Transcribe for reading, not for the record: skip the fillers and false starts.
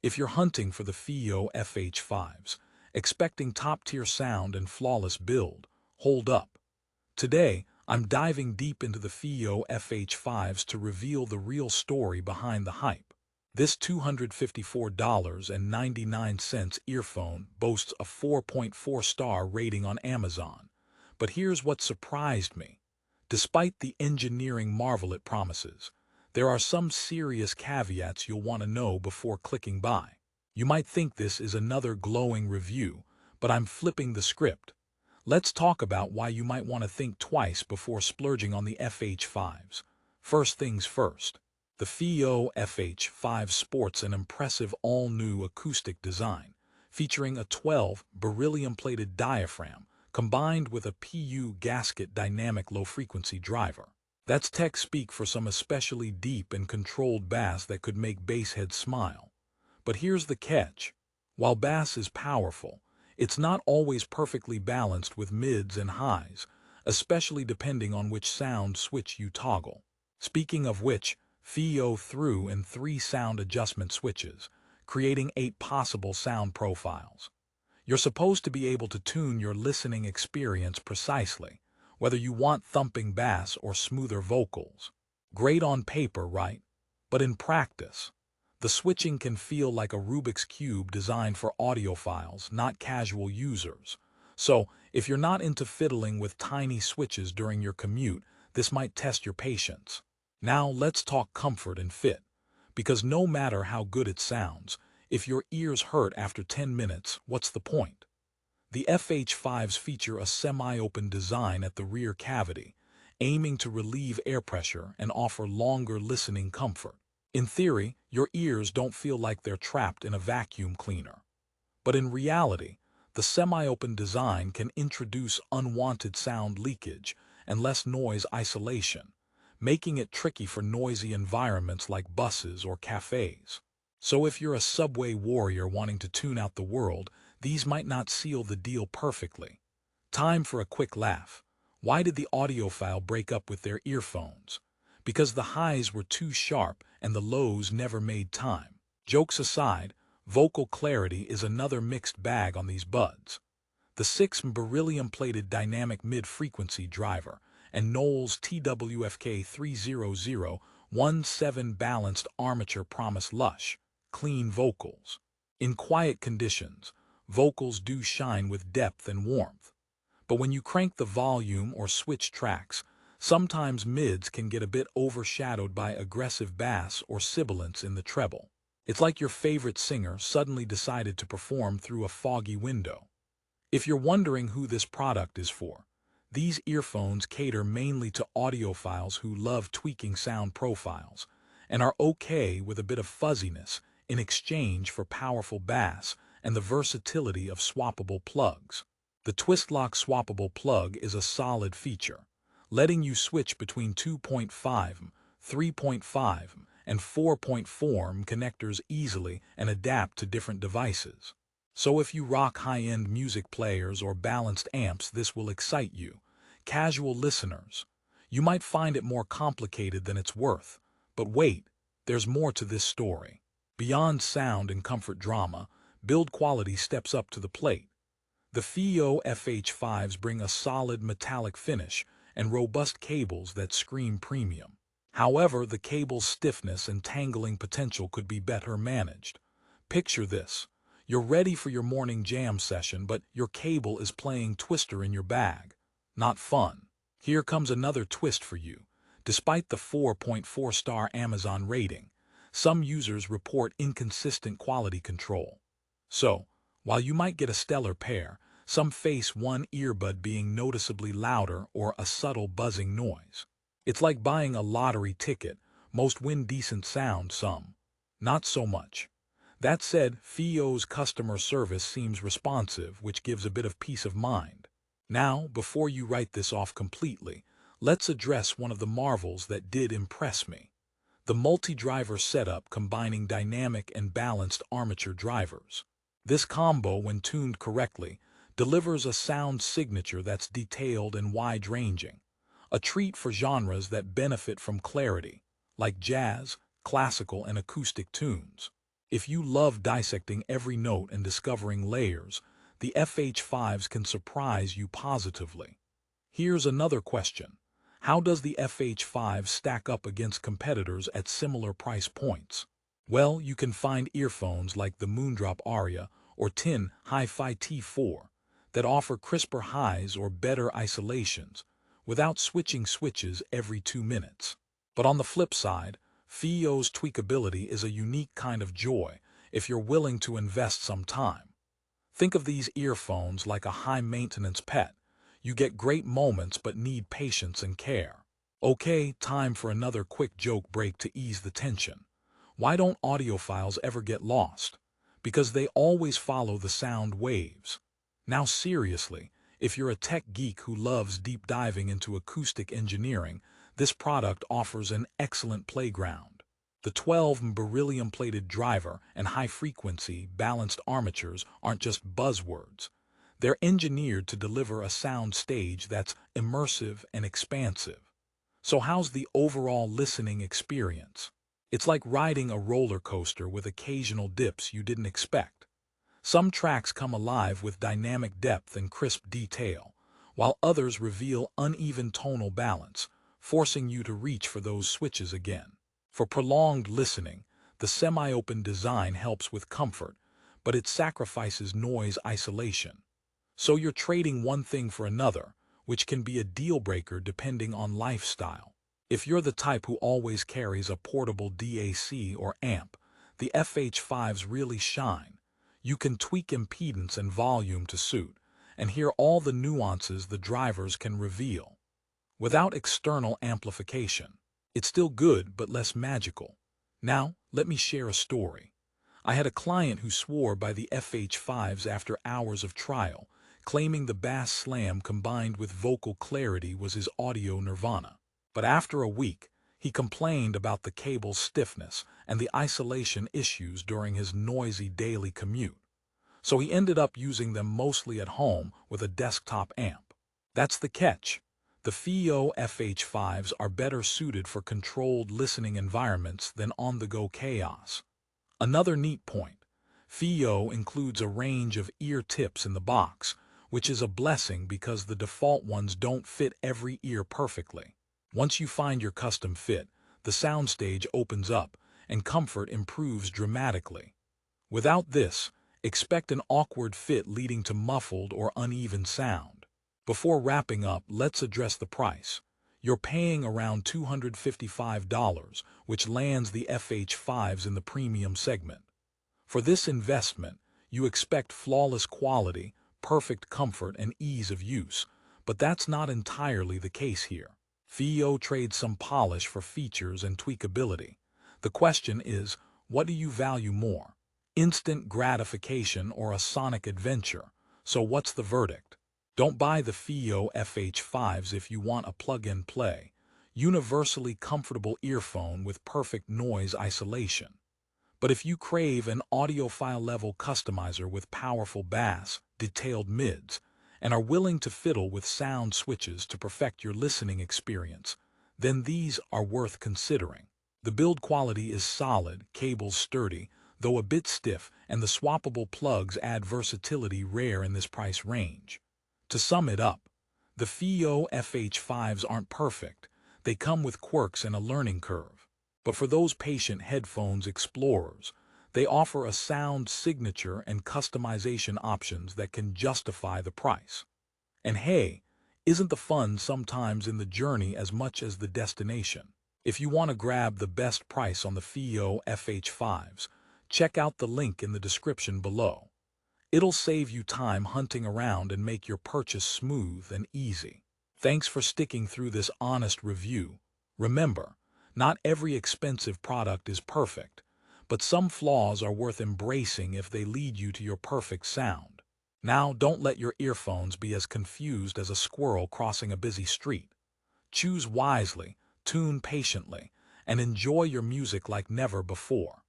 If you're hunting for the Fiio FH5s, expecting top-tier sound and flawless build, hold up. Today, I'm diving deep into the Fiio FH5s to reveal the real story behind the hype. This $254.99 earphone boasts a 4.4-star rating on Amazon. But here's what surprised me. Despite the engineering marvel it promises, there are some serious caveats you'll want to know before clicking buy. You might think this is another glowing review, but I'm flipping the script. Let's talk about why you might want to think twice before splurging on the FH5s. First things first. The Fiio FH5 sports an impressive all-new acoustic design, featuring a 12 beryllium-plated diaphragm combined with a PU gasket dynamic low-frequency driver. That's tech speak for some especially deep and controlled bass that could make bass heads smile. But here's the catch. While bass is powerful, it's not always perfectly balanced with mids and highs, especially depending on which sound switch you toggle. Speaking of which, Fiio threw in 3 sound adjustment switches, creating 8 possible sound profiles. You're supposed to be able to tune your listening experience precisely, whether you want thumping bass or smoother vocals. Great on paper, right? But in practice, the switching can feel like a Rubik's Cube designed for audiophiles, not casual users. So, if you're not into fiddling with tiny switches during your commute, this might test your patience. Now let's talk comfort and fit, because no matter how good it sounds, if your ears hurt after 10 minutes, what's the point? The FH5s feature a semi-open design at the rear cavity, aiming to relieve air pressure and offer longer listening comfort. In theory, your ears don't feel like they're trapped in a vacuum cleaner. But in reality, the semi-open design can introduce unwanted sound leakage and less noise isolation, making it tricky for noisy environments like buses or cafes. So if you're a subway warrior wanting to tune out the world, these might not seal the deal perfectly. Time for a quick laugh. Why did the audiophile break up with their earphones? Because the highs were too sharp and the lows never made time. Jokes aside, vocal clarity is another mixed bag on these buds. The 6 beryllium-plated dynamic mid-frequency driver and Knowles TWFK30017 balanced armature promise lush, clean vocals. In quiet conditions, vocals do shine with depth and warmth. But when you crank the volume or switch tracks, sometimes mids can get a bit overshadowed by aggressive bass or sibilance in the treble. It's like your favorite singer suddenly decided to perform through a foggy window. If you're wondering who this product is for, these earphones cater mainly to audiophiles who love tweaking sound profiles and are okay with a bit of fuzziness in exchange for powerful bass and the versatility of swappable plugs. The twist-lock swappable plug is a solid feature, letting you switch between 2.5, 3.5, and 4.4 connectors easily and adapt to different devices. So if you rock high-end music players or balanced amps, this will excite you. Casual listeners, you might find it more complicated than it's worth. But wait, there's more to this story. Beyond sound and comfort drama, build quality steps up to the plate. The Fiio FH5s bring a solid metallic finish and robust cables that scream premium. However, the cable's stiffness and tangling potential could be better managed. Picture this. You're ready for your morning jam session, but your cable is playing Twister in your bag. Not fun. Here comes another twist for you. Despite the 4.4-star Amazon rating, some users report inconsistent quality control. So, while you might get a stellar pair, some face one earbud being noticeably louder or a subtle buzzing noise. It's like buying a lottery ticket. Most win decent sound, some not so much. That said, Fiio's customer service seems responsive, which gives a bit of peace of mind. Now, before you write this off completely, let's address one of the marvels that did impress me. The multi-driver setup combining dynamic and balanced armature drivers. This combo, when tuned correctly, delivers a sound signature that's detailed and wide-ranging, a treat for genres that benefit from clarity, like jazz, classical, and acoustic tunes. If you love dissecting every note and discovering layers, the FH5s can surprise you positively. Here's another question. How does the FH5 stack up against competitors at similar price points? Well, you can find earphones like the Moondrop Aria or Tin Hi-Fi T4 that offer crisper highs or better isolations without switching switches every 2 minutes. But on the flip side, Fiio's tweakability is a unique kind of joy if you're willing to invest some time. Think of these earphones like a high-maintenance pet. You get great moments but need patience and care. Okay, time for another quick joke break to ease the tension. Why don't audiophiles ever get lost? Because they always follow the sound waves. Now seriously, if you're a tech geek who loves deep diving into acoustic engineering, this product offers an excellent playground. The 12 beryllium-plated driver and high-frequency balanced armatures aren't just buzzwords. They're engineered to deliver a sound stage that's immersive and expansive. So how's the overall listening experience? It's like riding a roller coaster with occasional dips you didn't expect. Some tracks come alive with dynamic depth and crisp detail, while others reveal uneven tonal balance, forcing you to reach for those switches again. For prolonged listening, the semi-open design helps with comfort, but it sacrifices noise isolation. So you're trading one thing for another, which can be a deal-breaker depending on lifestyle. If you're the type who always carries a portable DAC or amp, the FH5s really shine. You can tweak impedance and volume to suit, and hear all the nuances the drivers can reveal. Without external amplification, it's still good but less magical. Now, let me share a story. I had a client who swore by the FH5s after hours of trial, claiming the bass slam combined with vocal clarity was his audio nirvana. But after a week, he complained about the cable's stiffness and the isolation issues during his noisy daily commute. So he ended up using them mostly at home with a desktop amp. That's the catch. The Fiio FH5s are better suited for controlled listening environments than on-the-go chaos. Another neat point, Fiio includes a range of ear tips in the box, which is a blessing because the default ones don't fit every ear perfectly. Once you find your custom fit, the soundstage opens up and comfort improves dramatically. Without this, expect an awkward fit leading to muffled or uneven sound. Before wrapping up, let's address the price. You're paying around $255, which lands the FH5s in the premium segment. For this investment, you expect flawless quality, perfect comfort, and ease of use, but that's not entirely the case here. Fiio trades some polish for features and tweakability. The question is, what do you value more? Instant gratification or a sonic adventure? So what's the verdict? Don't buy the Fiio FH5s if you want a plug-and-play, universally comfortable earphone with perfect noise isolation. But if you crave an audiophile-level customizer with powerful bass, detailed mids, and are willing to fiddle with sound switches to perfect your listening experience, then these are worth considering. The build quality is solid, cables sturdy, though a bit stiff, and the swappable plugs add versatility rare in this price range. To sum it up, the Fiio FH5s aren't perfect. They come with quirks and a learning curve. But for those patient headphones explorers, they offer a sound signature and customization options that can justify the price. And hey, isn't the fun sometimes in the journey as much as the destination? If you want to grab the best price on the Fiio FH5s, check out the link in the description below. It'll save you time hunting around and make your purchase smooth and easy. Thanks for sticking through this honest review. Remember, not every expensive product is perfect, but some flaws are worth embracing if they lead you to your perfect sound. Now, don't let your earphones be as confused as a squirrel crossing a busy street. Choose wisely, tune patiently, and enjoy your music like never before.